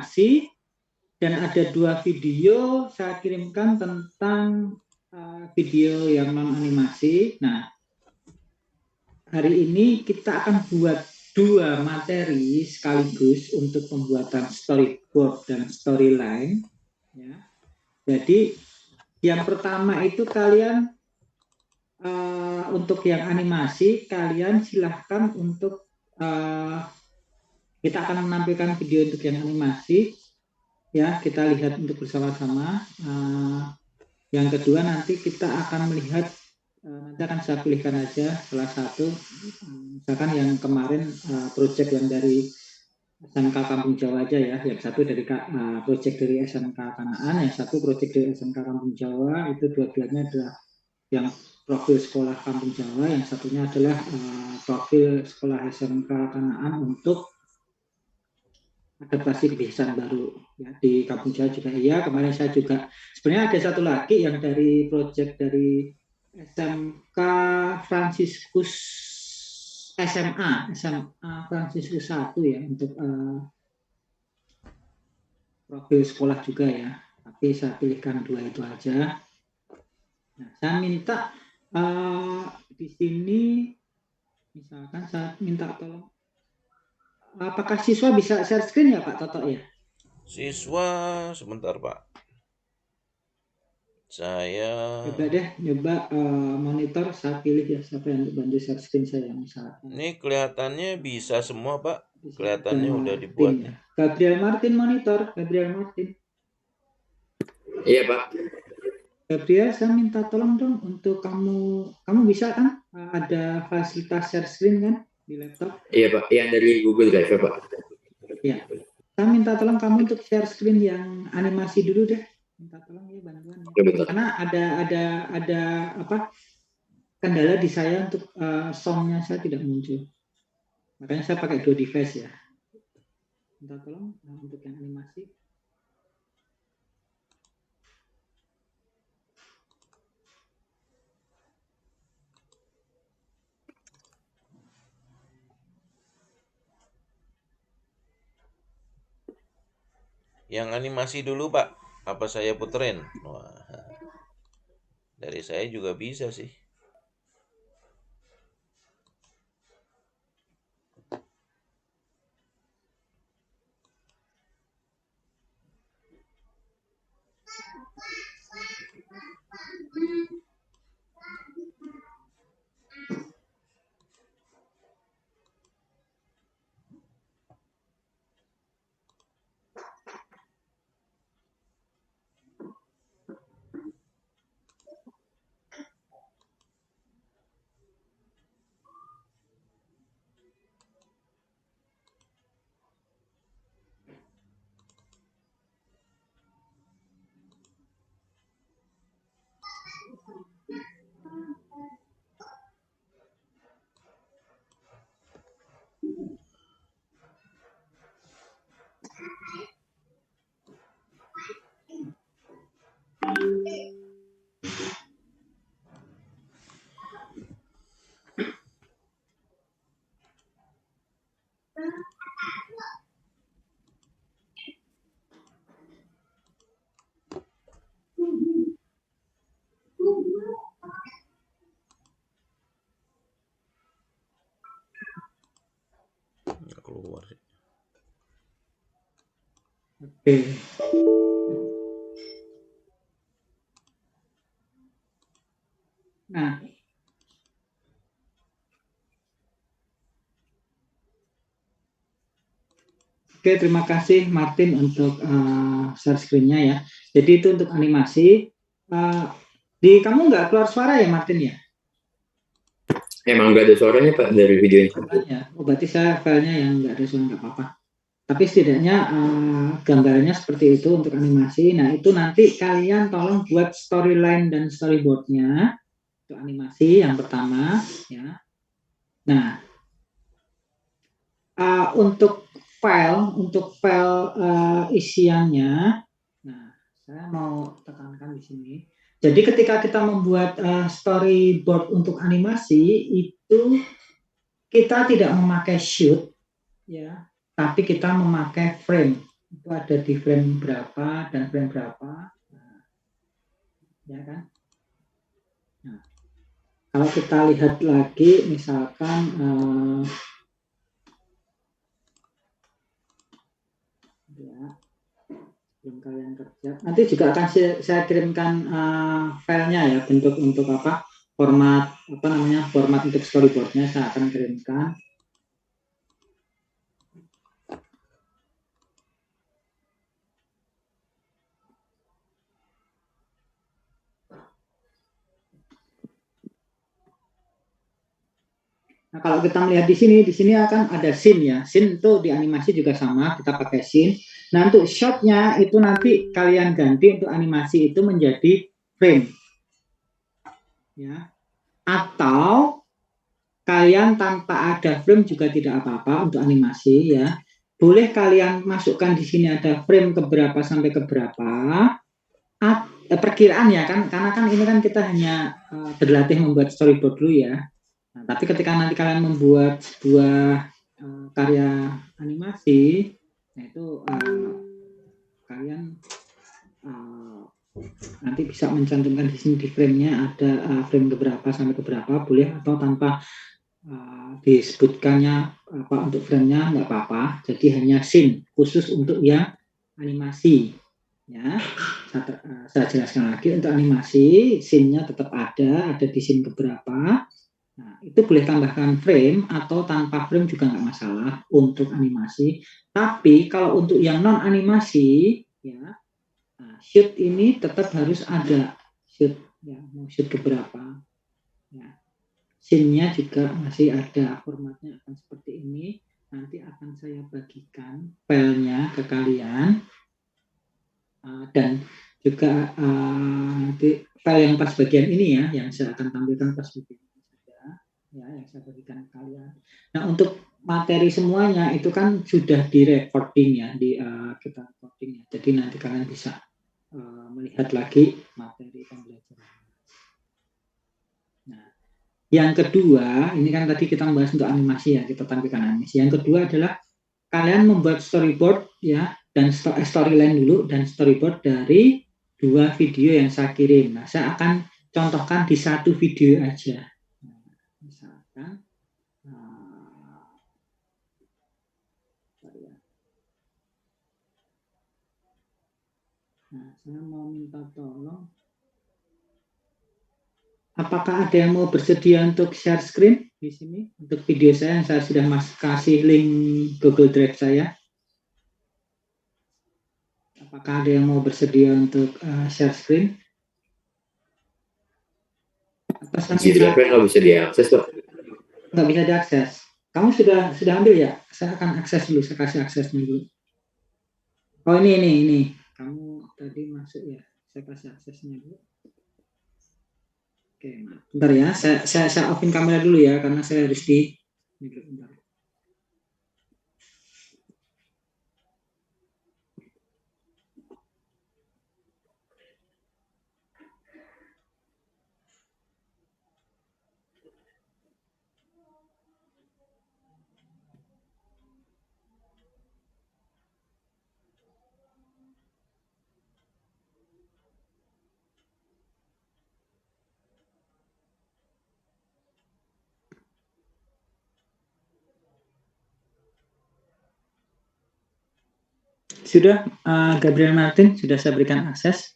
animasi, dan ada 2 video saya kirimkan tentang video yang non animasi. Nah, hari ini kita akan buat 2 materi sekaligus untuk pembuatan storyboard dan storyline. Ya. Jadi yang pertama itu kalian untuk yang animasi, kalian silahkan untuk kita akan menampilkan video untuk yang animasi. Ya, kita lihat untuk bersama-sama. Yang kedua nanti kita akan melihat, nanti akan saya pilihkan aja salah satu, misalkan yang kemarin proyek yang dari SMK Kampung Jawa aja ya, yang satu dari proyek dari SMK Kanaan, yang satu proyek dari SMK Kampung Jawa, itu dua-duanya adalah yang profil sekolah Kampung Jawa, yang satunya adalah profil sekolah SMK Kanaan untuk adaptasi kebiasaan baru ya, di Kampung Jawa juga iya. Kemarin saya juga sebenarnya ada satu lagi yang dari proyek dari SMK Fransiskus SMA Fransiskus 1 ya, untuk profil sekolah juga ya, tapi saya pilihkan 2 itu aja. Nah, saya minta di sini misalkan saya minta tolong, apakah siswa bisa share screen ya Pak Toto ya? Siswa, sebentar Pak. Saya Coba deh, nyoba monitor, saya pilih ya siapa yang bantu share screen saya misalkan. ini kelihatannya bisa semua Pak. Di sini Kelihatannya ada udah Martin dibuat ya. nih. Gabriel Martin monitor, Gabriel Martin. Iya Pak. Gabriel, saya minta tolong dong untuk kamu bisa kan ada fasilitas share screen kan di laptop? Iya Pak, yang dari Google Drive ya Pak. Ya, saya minta tolong kamu untuk share screen yang animasi dulu deh. Minta tolong ya bantuan ya. Karena ada apa kendala di saya untuk soundnya saya tidak muncul. Makanya saya pakai 2 device ya. Minta tolong untuk yang animasi. Yang animasi dulu Pak. Apa saya puterin? Wah, dari saya juga bisa sih. Nggak keluar sih. Oke. Nah, oke, terima kasih Martin untuk share screen-nya ya. Jadi itu untuk animasi. Di kamu nggak keluar suara ya Martin ya? Emang nggak ada suaranya Pak dari videonya. Ya, berarti saya filenya yang nggak ada suara nggak apa-apa. Tapi setidaknya gambarnya seperti itu untuk animasi. Nah itu nanti kalian tolong buat storyline dan storyboardnya untuk animasi yang pertama ya. Nah untuk file isiannya, nah saya mau tekankan di sini. Jadi ketika kita membuat storyboard untuk animasi itu kita tidak memakai shoot ya, tapi kita memakai frame. itu ada di frame berapa dan frame berapa, nah, ya kan. Nah, kalau kita lihat lagi misalkan ya, sebelum kalian kerja nanti juga akan saya kirimkan filenya ya, bentuk untuk apa, format apa namanya, format untuk storyboardnya saya akan kirimkan. Nah, kalau kita melihat di sini akan ada scene ya. Scene itu di animasi juga sama, kita pakai scene. Nah, untuk shotnya itu nanti kalian ganti untuk animasi itu menjadi frame. Ya. Atau kalian tanpa ada frame juga tidak apa-apa untuk animasi ya. Boleh kalian masukkan di sini ada frame keberapa sampai keberapa. Perkiraan ya kan, karena kan ini kan kita hanya berlatih membuat storyboard dulu ya. Nah, tapi ketika nanti kalian membuat sebuah karya animasi, nah itu kalian nanti bisa mencantumkan di sini di frame-nya ada frame keberapa sampai keberapa boleh, atau tanpa disebutkannya apa untuk frame-nya nggak apa-apa. Jadi hanya scene khusus untuk yang animasi. Ya, saya jelaskan lagi untuk animasi, scene-nya tetap ada di scene keberapa. Nah, itu boleh tambahkan frame atau tanpa frame juga nggak masalah untuk animasi. Tapi kalau untuk yang non animasi, ya, shoot ini tetap harus ada shoot, ya, mau shoot keberapa, ya. Scene-nya juga masih ada, formatnya akan seperti ini. Nanti akan saya bagikan filenya ke kalian, dan juga nanti file yang pas bagian ini ya, yang saya akan tampilkan pas bagian ini saja, ya, yang saya bagikan ke kalian. Nah, untuk materi semuanya itu kan sudah di recording ya, kita recording ya. Jadi nanti kalian bisa melihat lagi materi pembelajaran. Nah, yang kedua, ini kan tadi kita membahas untuk animasi ya, kita tampilkan animasi. Yang kedua adalah kalian membuat storyboard ya, dan storyline dulu dan storyboard dari 2 video yang saya kirim. Nah, saya akan contohkan di 1 video aja. Nah, misalkan nah, saya mau minta tolong, apakah ada yang mau bersedia untuk share screen di sini untuk video saya yang saya sudah kasih link Google Drive saya? Apakah ada yang mau bersedia untuk share screen? Nggak bisa diakses tuh. Nggak bisa diakses. Kamu sudah ambil ya? Saya akan akses dulu. Saya kasih aksesnya dulu. Oh, ini. Kamu tadi masuk ya? Saya kasih aksesnya dulu. Oke, bentar ya. Saya offin kamera dulu ya, karena saya harus di. Bentar. Sudah, Gabriel Martin sudah saya berikan akses.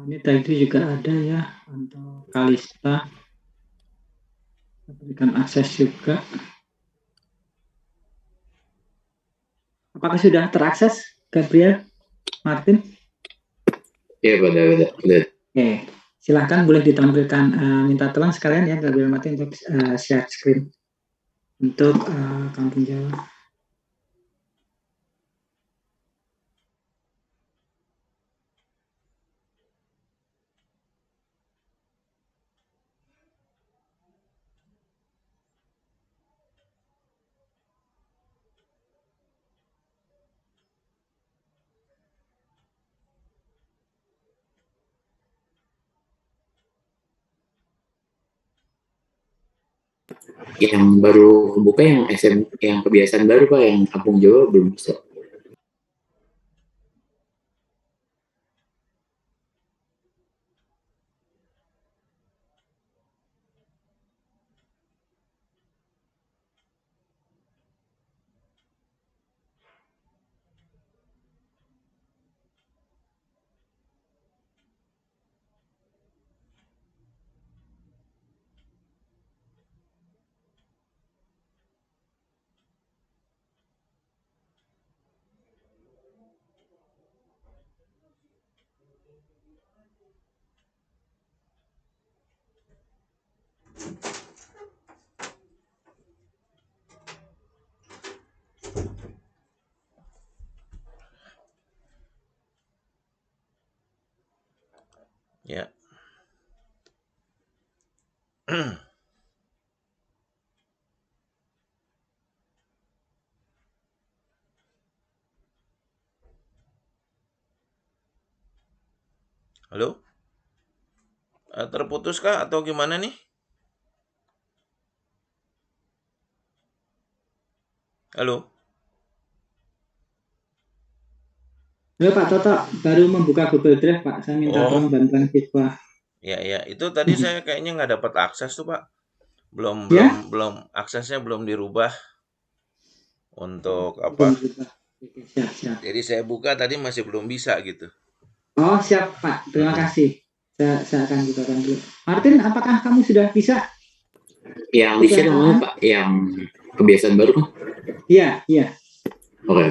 Ini tadi juga ada ya untuk Kalista. Saya berikan akses juga. Apakah sudah terakses, Gabriel Martin? Iya, benar. Oke, silahkan boleh ditampilkan, minta tolong sekalian ya Gabriel Martin untuk share screen untuk Kampung Jawa. Yang baru buka yang yang kebiasaan baru Pak, yang Kampung Jawa belum bisa. Ya. Halo? Terputus kah atau gimana nih? Halo? Ya Pak Toto baru membuka Google Drive Pak, saya minta Oh, tolong bantuan siswa. ya. Itu tadi saya kayaknya nggak dapat akses tuh, Pak. Belum belum Ya? belum aksesnya belum dirubah Oh, untuk belum apa? berubah. Oke, siap. Jadi saya buka tadi masih belum bisa gitu. Oh, siap Pak, terima Mm-mm. kasih. Saya akan bukakan dulu. Martin, apakah kamu sudah bisa Yang di buka share yang mana sama? Pak? Yang kebiasaan baru kan? Iya. Oke.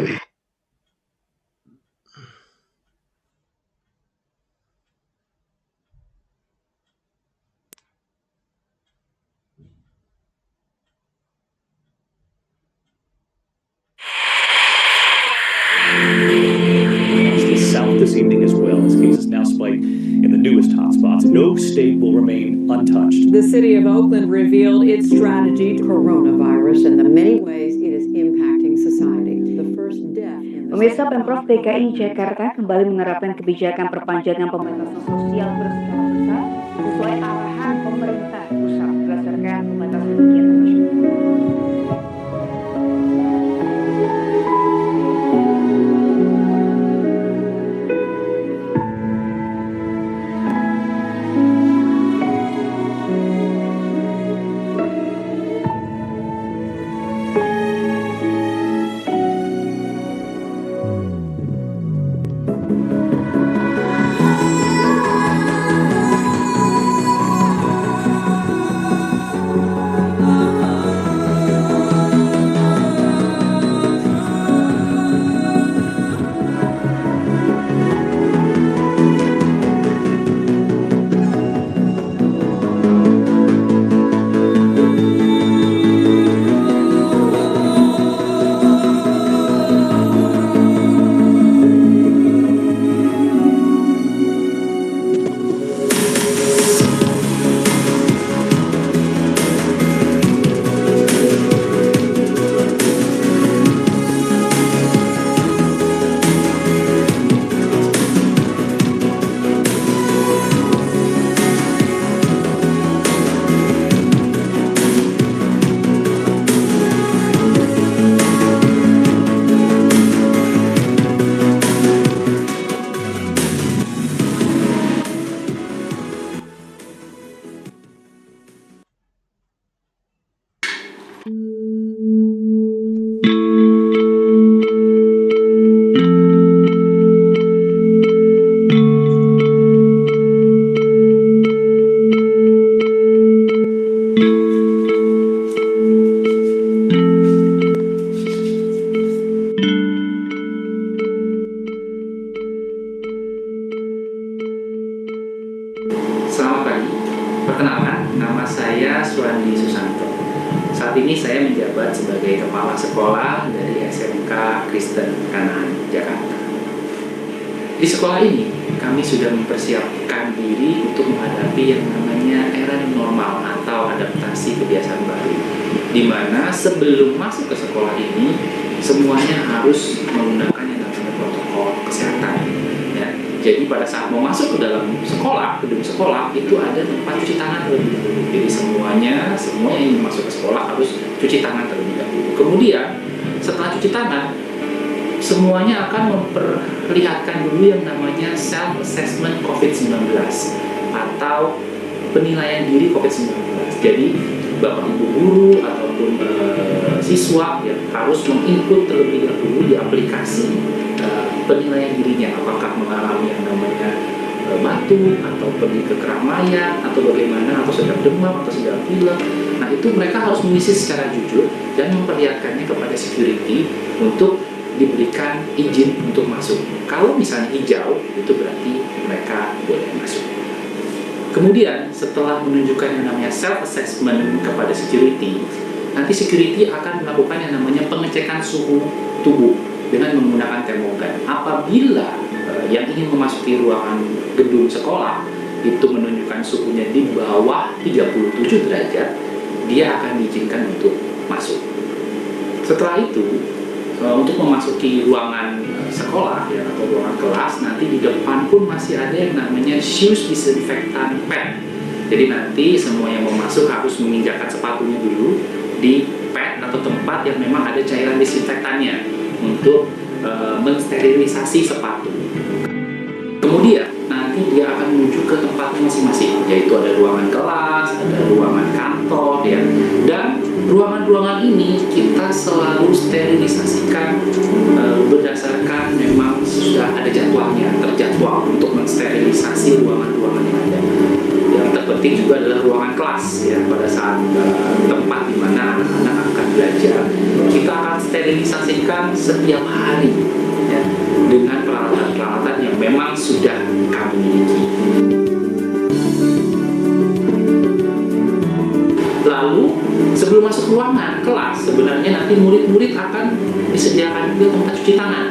South this evening as well, as cases now spike in the newest hotspots. No state will remain untouched. The city of Oakland revealed its strategy to coronavirus and the many ways it is impacting society. The first death in the Pemirsa, Pemprov DKI Jakarta kembali menerapkan kebijakan perpanjangan pembatasan sosial berskala besar sesuai arahan pemerintah pusat berdasarkan pembatasan kegiatan masyarakat. Selamat pagi, perkenalkan, nama saya Suwandi Susanto. Saat ini saya menjabat sebagai Kepala Sekolah dari SMK Kristen Kanaan, Jakarta. Di sekolah ini, kami sudah mempersiapkan diri untuk menghadapi yang namanya era new normal atau adaptasi kebiasaan baru. Di mana sebelum masuk ke sekolah ini, semuanya harus menggunakan yang namanya protokol kesehatan. Ya, Jadi pada saat mau masuk ke dalam sekolah, gedung sekolah, itu ada tempat cuci tangan terlebih dahulu. Jadi semua yang ingin masuk ke sekolah harus cuci tangan terlebih dahulu. Kemudian setelah cuci tangan, semuanya akan memperlihatkan dulu yang namanya self-assessment COVID-19 atau penilaian diri COVID-19. Jadi Bapak Ibu guru ataupun siswa ya, harus menginput terlebih dahulu di aplikasi penilaian dirinya, apakah mengalami yang namanya batuk atau pergi ke keramaian atau bagaimana, atau sedang demam atau sedang pilek. Nah, itu mereka harus mengisi secara jujur dan memperlihatkannya kepada security untuk diberikan izin untuk masuk. Kalau misalnya hijau, itu berarti mereka boleh masuk. Kemudian setelah menunjukkan yang namanya self-assessment kepada security, nanti security akan melakukan yang namanya pengecekan suhu tubuh dengan menggunakan termogan. Apabila yang ingin memasuki ruangan gedung sekolah itu menunjukkan suhunya di bawah 37 derajat, dia akan diizinkan untuk masuk. Setelah itu, untuk memasuki ruangan sekolah ya, atau ruangan kelas, nanti di depan pun masih ada yang namanya shoes disinfectant pad. Jadi nanti semua yang mau masuk harus menginjakkan sepatunya dulu di pad atau tempat yang memang ada cairan disinfektannya untuk mensterilisasi sepatu. Kemudian nanti dia akan menuju ke tempatnya masing-masing, yaitu ada ruangan kelas, ada ruangan kantor ya, dan ruangan-ruangan ini kita selalu sterilisasikan berdasarkan memang sudah ada jadwalnya, terjadwal untuk mensterilisasi ruangan-ruangan yang ada. Yang terpenting juga adalah ruangan kelas ya, pada saat tempat di mana anak-anak akan belajar, kita akan sterilisasikan setiap hari ya, dengan peralatan-peralatan yang memang sudah kami miliki. Lalu sebelum masuk ruangan kelas, sebenarnya nanti murid-murid akan disediakan juga tempat cuci tangan.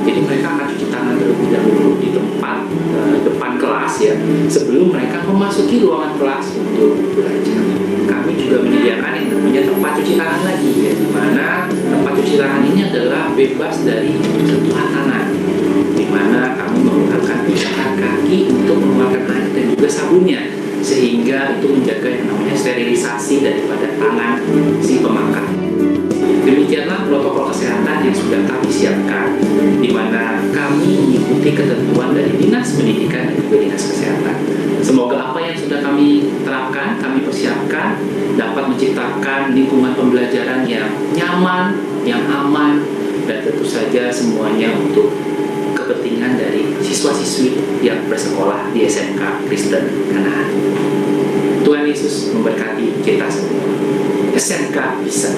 Jadi mereka akan cuci tangan terlebih dahulu di tempat depan kelas ya, sebelum mereka memasuki ruangan kelas untuk belajar. Kami juga menyediakan yang namanya tempat cuci tangan lagi ya, di mana tempat cuci tangan ini adalah bebas dari sentuhan tangan, di mana kami menggunakan pijakan kaki untuk mengeluarkan air dan juga sabunnya, sehingga itu menjaga yang namanya sterilisasi daripada tangan si pemakai. Demikianlah protokol kesehatan yang sudah kami siapkan, di mana kami mengikuti ketentuan dari Dinas Pendidikan dan juga Dinas Kesehatan. Semoga apa yang sudah kami terapkan, kami persiapkan, dapat menciptakan lingkungan pembelajaran yang nyaman, yang aman, dan tentu saja semuanya untuk kepentingan dari siswa-siswi yang bersekolah di SMK Kristen Kanaan. Tuhan Yesus memberkati kita semua. SMK bisa.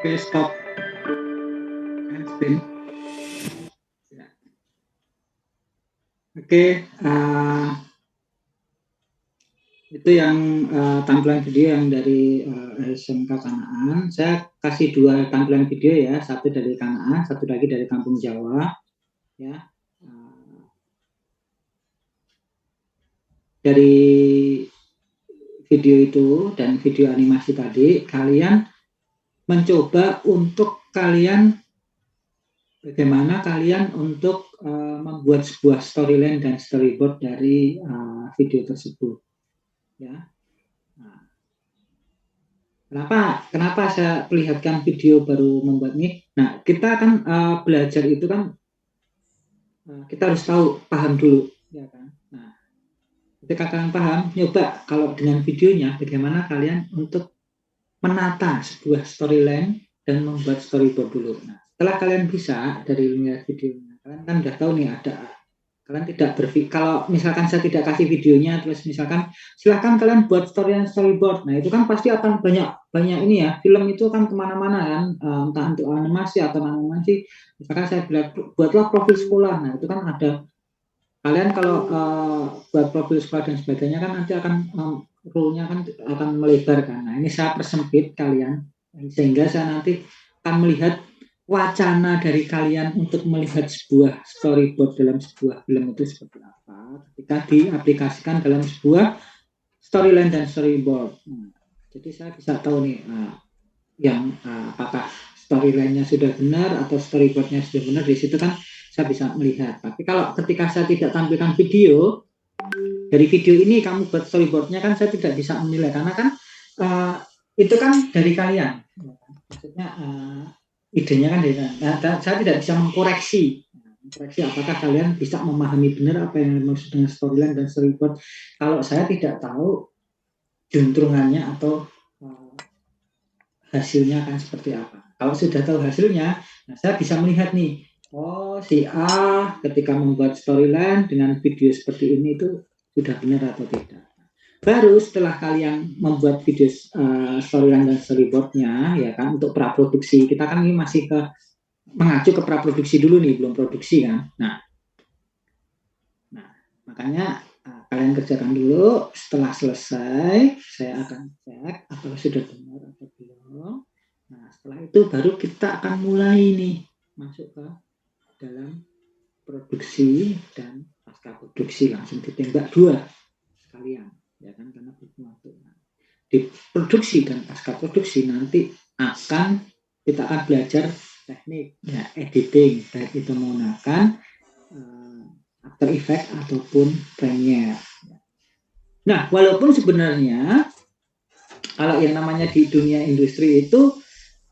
Oke, stop. Handspin. Ya. Oke, Itu yang tampilan video yang dari SMK Kanaan. Saya kasih 2 tampilan video ya, satu dari Kanaan, satu lagi dari Kampung Jawa. Ya, dari video itu dan video animasi tadi, kalian mencoba untuk kalian bagaimana kalian untuk membuat sebuah storyline dan storyboard dari video tersebut. Ya. Nah, kenapa saya perlihatkan video baru membuat ini? Nah, kita kan belajar itu kan kita harus paham dulu, ya kan? Nah, ketika kalian paham, nyoba kalau dengan videonya bagaimana kalian untuk menata sebuah storyline dan membuat storyboard dulu. Nah, setelah kalian bisa dari lihat videonya, kalian kan udah tahu nih kalian tidak berpikir, kalau misalkan saya tidak kasih videonya, terus misalkan silahkan kalian buat storyboard. Nah, itu kan pasti akan banyak ini ya, film itu kan kemana-mana kan, entah untuk animasi atau animasi. Misalkan saya bilang buatlah profil sekolah, nah itu kan ada kalian kalau buat profil sekolah dan sebagainya kan nanti akan rule-nya kan akan melebar kan. Nah, ini saya persempit kalian sehingga saya nanti akan melihat wacana dari kalian untuk melihat sebuah storyboard dalam sebuah film itu seperti apa ketika diaplikasikan dalam sebuah storyline dan storyboard. Nah, jadi saya bisa tahu nih yang apakah storyline-nya sudah benar atau storyboard-nya sudah benar. Di situ kan saya bisa melihat. Tapi kalau ketika saya tidak tampilkan video, dari video ini kamu buat storyboard-nya kan saya tidak bisa menilai karena kan itu kan dari kalian. Maksudnya idenya kan dari kalian. Nah, saya tidak bisa mengkoreksi apakah kalian bisa memahami benar apa yang dimaksud dengan storyline dan storyboard kalau saya tidak tahu juntrungannya atau hasilnya kan seperti apa. Kalau sudah tahu hasilnya, nah saya bisa melihat nih, oh si A ketika membuat storyline dengan video seperti ini itu sudah benar atau tidak. Baru setelah kalian membuat video storyline dan storyboardnya, ya kan, untuk praproduksi, kita kan ini masih mengacu ke praproduksi dulu nih, belum produksi kan. Nah makanya kalian kerjakan dulu. Setelah selesai, saya akan cek apakah sudah benar atau belum. Nah setelah itu baru kita akan mulai nih masuk ke dalam produksi dan pasca produksi, langsung ditembak 2 sekalian. Ya kan, karena butuh waktu. Nah, di produksi dan pasca produksi nanti kita akan belajar teknik ya editing, baik itu menggunakan After Effects ataupun Premiere. Nah, walaupun sebenarnya kalau yang namanya di dunia industri itu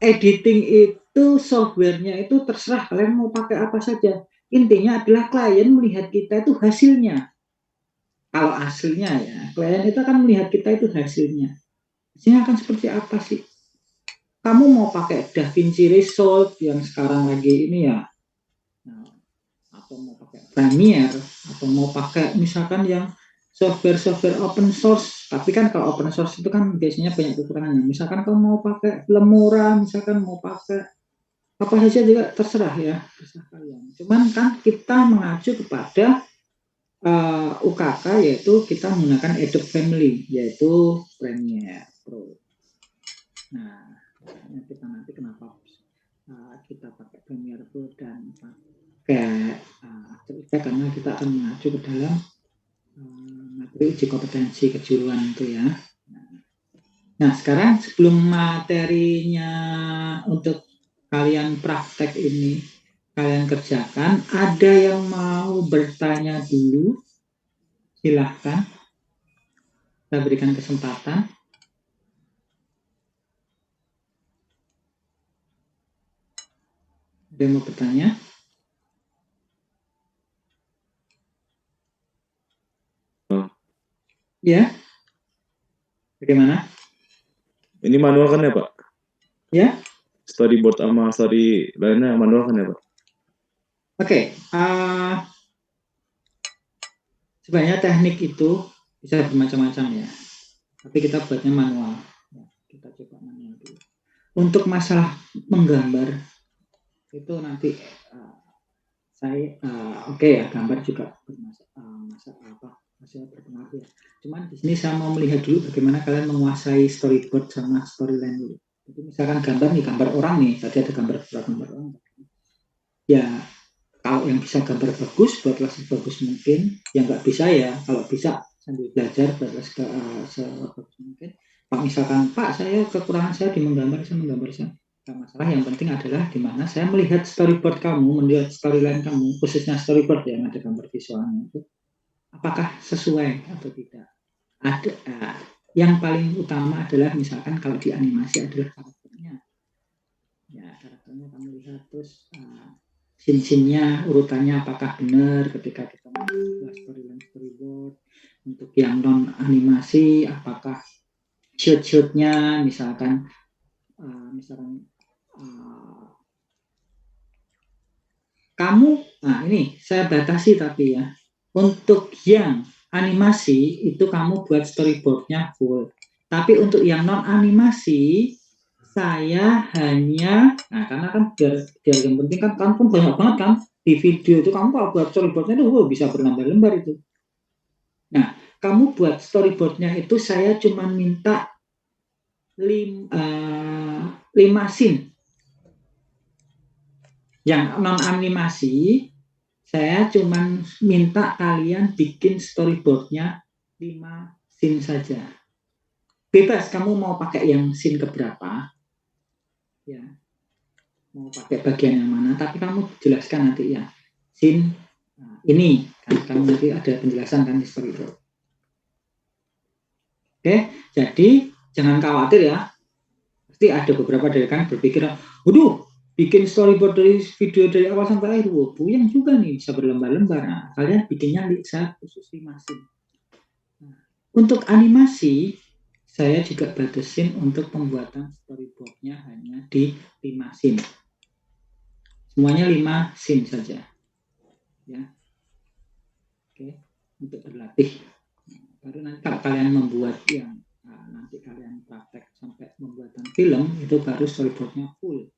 editing itu softwarenya itu terserah kalian mau pakai apa saja. Intinya adalah klien melihat kita itu hasilnya. Kalau hasilnya ya, klien itu akan melihat kita itu hasilnya. Hasilnya akan seperti apa sih? Kamu mau pakai DaVinci Resolve yang sekarang lagi ini ya, nah, atau mau pakai Premiere, atau mau pakai misalkan yang software open source. Tapi kan kalau open source itu kan biasanya banyak kekurangannya. Misalkan kamu mau pakai Lemura, misalkan mau pakai apa saja juga terserah ya, terserah kalian. Cuman kan kita mengacu kepada UKK, yaitu kita menggunakan Adobe Family, yaitu Premiere Pro. Nah, kita nanti kenapa kita pakai Premiere Pro dan pakai After Effects, karena kita akan mengacu ke dalam materi uji kompetensi kejuruan itu ya. Nah, sekarang sebelum materinya untuk kalian praktek ini kalian kerjakan, ada yang mau bertanya dulu? Silahkan, saya berikan kesempatan. Ada yang mau bertanya? Ya, bagaimana? Ini manual kan ya Pak? Ya. Storyboard sama story lainnya manual kan ya Pak? Oke, sebenarnya teknik itu bisa bermacam-macam ya, tapi kita buatnya manual. Ya, kita coba manual dulu. Untuk masalah menggambar itu nanti saya oke ya, gambar juga masih berpengaruh ya. Cuman di sini saya mau melihat dulu bagaimana kalian menguasai storyboard sama storyline dulu. Jadi misalkan gambar nih, gambar orang nih, tadi ada gambar orang. Ya kalau yang bisa gambar bagus, buatlah sebagus mungkin. Yang nggak bisa ya, kalau bisa sambil belajar buatlah sebagus mungkin. Pak misalkan, Pak saya kekurangan saya di menggambar, saya menggambar saya. Nah, masalah yang penting adalah di mana saya melihat storyboard kamu, melihat storyline kamu, khususnya storyboard yang ada gambar visualnya itu, apakah sesuai atau tidak. Ada yang paling utama adalah misalkan kalau di animasi adalah karakternya. Ya, karakternya kamu lihat terus scene-nya urutannya apakah benar ketika kita membuat storyline storyboard. Untuk yang non animasi apakah shoot-shootnya misalkan kamu, nah ini saya batasi tapi ya, untuk yang animasi itu kamu buat storyboardnya full, tapi untuk yang non animasi saya hanya, nah karena kan biar yang penting kan kamu pun banyak banget kan di video itu, kamu kalau buat storyboardnya itu bisa berlembar-lembar itu. Nah kamu buat storyboardnya itu saya cuma minta 5 scene. Yang non animasi saya cuma minta kalian bikin storyboardnya 5 scene saja. Bebas kamu mau pakai yang scene keberapa, ya mau pakai bagian yang mana, tapi kamu jelaskan nanti ya scene ini kan, kamu nanti ada penjelasan kan di storyboard. Oke, jadi jangan khawatir ya, pasti ada beberapa dari kalian berpikir, waduh bikin storyboard dari video dari awal sampai akhir, buyang juga nih, bisa berlembar-lembar. Nah, kalian bikinnya saya khusus 5 scene. Nah, untuk animasi, saya juga batasin untuk pembuatan storyboardnya hanya di 5 scene. Semuanya 5 scene saja. Ya. Oke, untuk berlatih. Baru nanti kalau kalian membuat yang nanti kalian praktek sampai pembuatan film, itu baru storyboardnya full.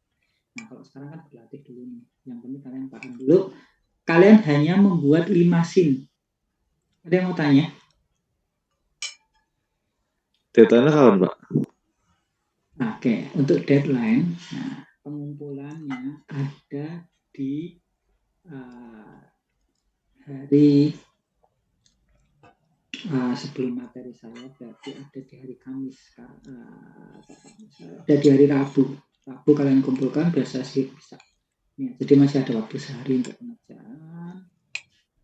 Nah, kalau sekarang kan berlatih dulu nih. Yang penting kalian paham dulu. Kalian hanya membuat 5 scene. Ada yang mau tanya? Deadline kapan, Pak? Oke, untuk deadline, nah, pengumpulannya ada di hari sebelum materi saya, berarti ada di hari Kamis, ada di hari Rabu. Rabu kalian kumpulkan, biasa sih bisa. Ya, jadi masih ada waktu sehari untuk pengerjaan.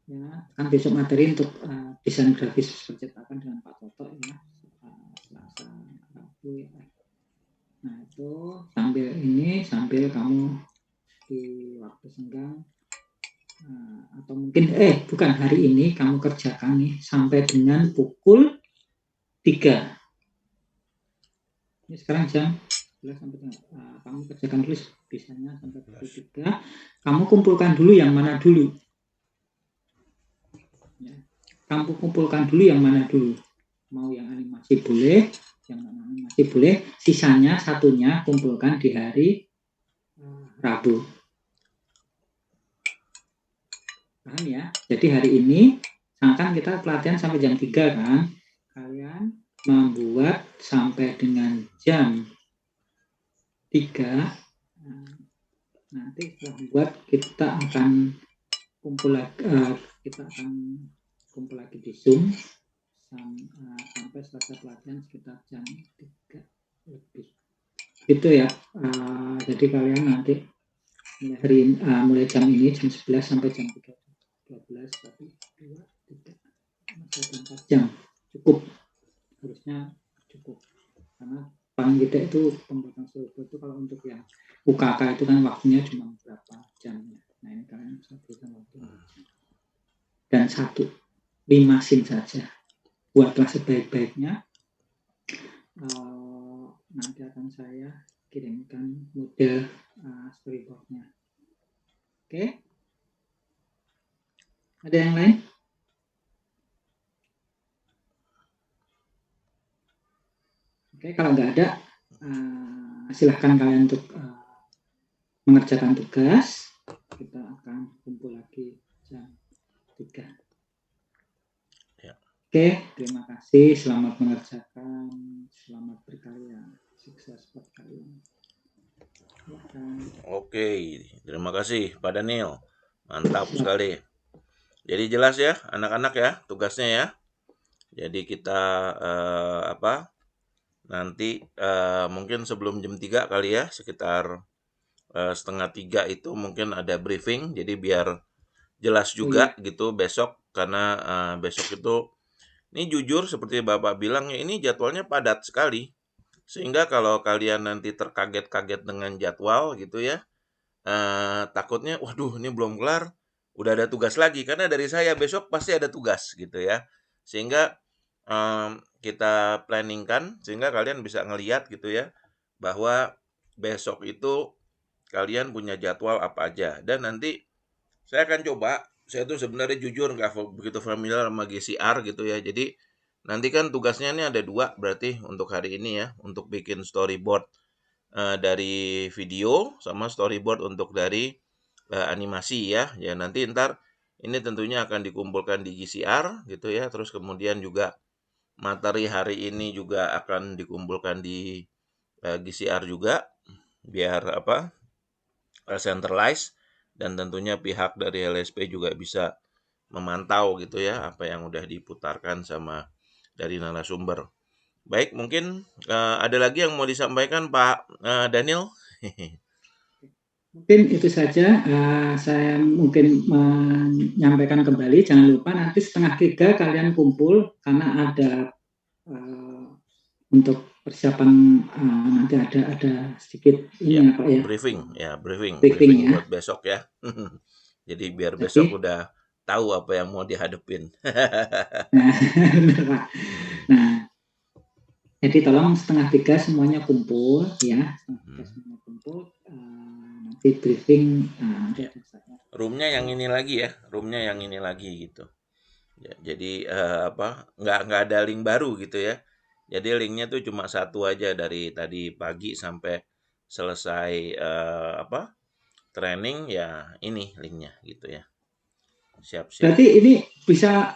Ya, kan besok materi untuk desain grafis percetakan dengan Pak Toto ya, Selasa, Rabu ya. Nah itu sambil kamu di waktu senggang atau mungkin bukan hari ini kamu kerjakan nih sampai dengan pukul 3. Ini sekarang jam sampai kamu kerjakan dulu bisanya sampai pukul 3. Kamu kumpulkan dulu yang mana dulu ya. Kamu kumpulkan dulu yang mana dulu, mau yang animasi boleh, yang non animasi boleh, sisanya satunya kumpulkan di hari Rabu. Paham ya? Jadi hari ini kan kita pelatihan sampai jam 3 kan, kalian membuat sampai dengan jam 3. Nanti setelah membuat kita akan kumpul lagi di Zoom sampai selesai pelatihan sekitar jam 3 lebih. Gitu ya. Jadi kalian nanti mulai jam ini jam 11 sampai jam 3. 12, 1, 2, 3, masih 4 jam. Cukup. Harusnya cukup. Karena paling tidak itu pembuatan storyboard itu kalau untuk yang UKK itu kan waktunya cuma berapa jam. Nah ini kalian bisa berikan waktu. Dan 5 scene saja. Buatlah sebaik-baiknya. Nanti akan saya kirimkan model storyboardnya. Oke? Ada yang lain? Oke, kalau nggak ada, silahkan kalian untuk mengerjakan tugas. Kita akan akan kumpul lagi jam 3. Ya. Oke, terima kasih. Selamat mengerjakan. Selamat berkarya. Sukses buat kalian. Silakan. Oke, terima kasih Pak Daniel. Mantap sekali. Jadi jelas ya anak-anak ya tugasnya ya. Jadi kita nanti mungkin sebelum jam 3 kali ya, sekitar 2:30 itu mungkin ada briefing. Jadi biar jelas juga gitu besok, karena besok itu ini jujur seperti Bapak bilang ya, ini jadwalnya padat sekali. Sehingga kalau kalian nanti terkaget-kaget dengan jadwal gitu ya, takutnya waduh ini belum kelar, udah ada tugas lagi. Karena dari saya besok pasti ada tugas gitu ya. Sehingga kita planningkan sehingga kalian bisa ngelihat gitu ya, bahwa besok itu kalian punya jadwal apa aja. Dan nanti saya akan coba, saya tuh sebenarnya jujur nggak begitu familiar sama GCR gitu ya. Jadi nanti kan tugasnya ini ada 2 berarti untuk hari ini ya, untuk bikin storyboard dari video sama storyboard untuk dari animasi ya. Ya nanti ntar ini tentunya akan dikumpulkan di GCR gitu ya. Terus kemudian juga materi hari ini juga akan dikumpulkan di GCR juga, biar centralized, dan tentunya pihak dari LSP juga bisa memantau gitu ya apa yang udah diputarkan sama dari narasumber. Baik, mungkin ada lagi yang mau disampaikan Pak Daniel? Mungkin itu saja. Saya mungkin menyampaikan kembali. Jangan lupa nanti 2:30 kalian kumpul karena ada untuk persiapan nanti ada sedikit ini ya Pak ya. Briefing ya. buat besok ya. Jadi biar besok udah tahu apa yang mau dihadapin. Nah, jadi tolong 2:30 semuanya kumpul ya. Semuanya kumpul. Nanti briefing. Roomnya yang ini lagi ya, gitu. Ya, jadi nggak ada link baru gitu ya. Jadi linknya tuh cuma satu aja dari tadi pagi sampai selesai training ya, ini linknya gitu ya. Siap. Berarti ini bisa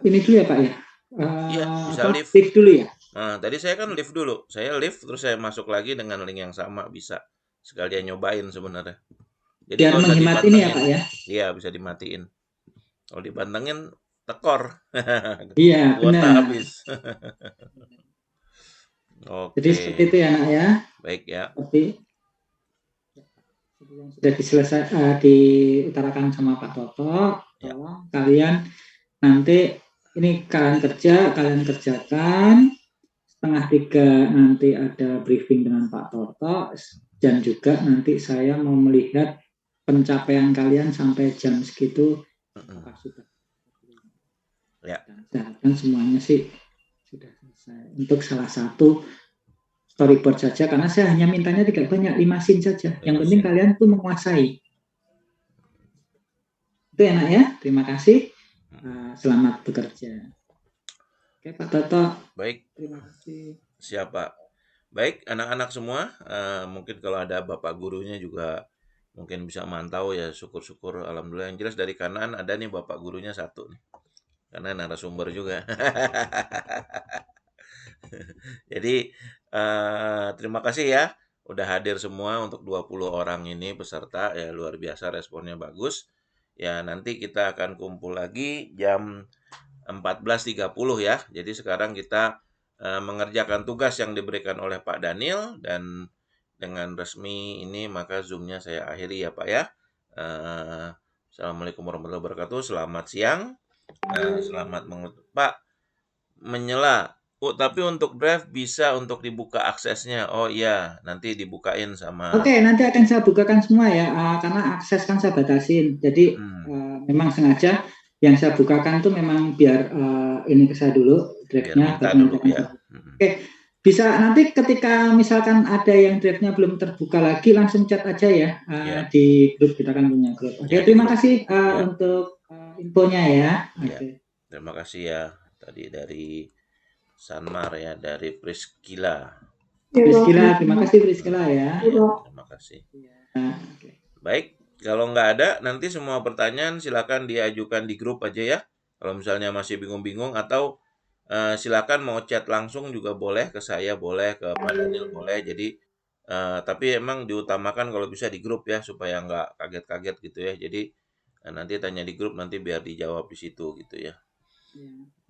ini dulu ya Pak ya? Iya, bisa live dulu ya? Nah, tadi saya kan live dulu. Saya live terus saya masuk lagi dengan link yang sama, bisa. Sekalian nyobain sebenarnya. Jadi biar menghemat ini ya Pak ya? Iya, bisa dimatiin. Kalau dipantengin tekor. Iya, kuota benar. habis. Oke. Jadi seperti itu ya Nak ya. Baik ya. Tapi sudah diutarakan sama Pak Toto, tolong kalian nanti ini kalian kerjakan 2:30 nanti ada briefing dengan Pak Toto, dan juga nanti saya mau melihat pencapaian kalian sampai jam segitu apakah sudah. Ya. Dan semuanya sih sudah selesai. Untuk salah satu storyboard saja, karena saya hanya mintanya tidak banyak, 5 scene saja. Yang penting kalian tuh menguasai. Itu enak ya. Terima kasih. Selamat bekerja. Oke Pak Toto. Baik. Terima kasih. Siap Pak. Baik anak-anak semua. Mungkin kalau ada bapak gurunya juga mungkin bisa mantau ya, syukur-syukur. Alhamdulillah, yang jelas dari kanan ada nih bapak gurunya 1 nih. Karena narasumber juga. Jadi terima kasih ya udah hadir semua untuk 20 orang ini peserta ya, luar biasa, responnya bagus. Ya nanti kita akan kumpul lagi jam 14.30 ya. Jadi sekarang kita mengerjakan tugas yang diberikan oleh Pak Daniel, dan dengan resmi ini maka Zoom-nya saya akhiri ya Pak ya. Assalamualaikum warahmatullahi wabarakatuh. Selamat siang. Selamat Pak menyela. Tapi untuk drive bisa untuk dibuka aksesnya. Oh iya, nanti dibukain sama. Oke, nanti akan saya bukakan semua ya, karena akses kan saya batasin. Jadi memang sengaja yang saya bukakan tuh memang biar ini ke saya dulu drive-nya. Ya. Oke, bisa nanti ketika misalkan ada yang drive-nya belum terbuka lagi, langsung chat aja ya, di grup, kita kan punya grup. Oke, terima kasih untuk infonya ya. Oke. Terima kasih ya tadi dari Sanmar ya, dari Priscila. Terima kasih Priscila ya. Terima kasih. Baik, Kalau nggak ada, nanti semua pertanyaan silakan diajukan di grup aja ya. Kalau misalnya masih bingung-bingung atau silakan mau chat langsung juga boleh, ke saya boleh, ke Pak Daniel boleh. Jadi tapi emang diutamakan kalau bisa di grup ya supaya nggak kaget-kaget gitu ya. Jadi nanti tanya di grup, nanti biar dijawab di situ gitu ya.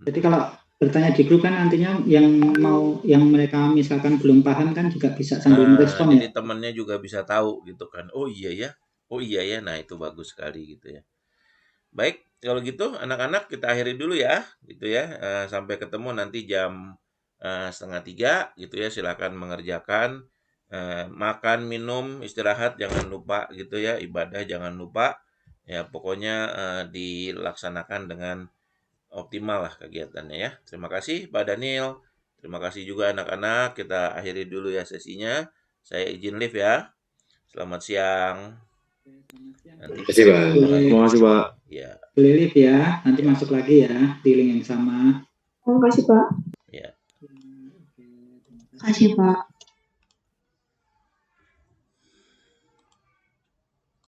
Jadi kalau bertanya di grup kan nantinya yang mereka misalkan belum paham kan juga bisa sambil merespon ya. Jadi temennya juga bisa tahu gitu kan. Oh iya ya. Nah itu bagus sekali gitu ya. Baik, kalau gitu anak-anak kita akhiri dulu ya, gitu ya. Sampai ketemu nanti jam 2:30 gitu ya. Silakan mengerjakan. Makan, minum, istirahat jangan lupa gitu ya. Ibadah jangan lupa. Ya pokoknya dilaksanakan dengan optimal lah kegiatannya ya. Terima kasih Pak Daniel. Terima kasih juga anak-anak. Kita akhiri dulu ya sesinya. Saya izin live ya. Selamat siang. Nanti Terima kasih, Pak. Terima kasih, Pak. ya. Boleh live ya, nanti masuk lagi ya di link yang sama. Terima kasih, Pak. Ya. Terima kasih, Pak.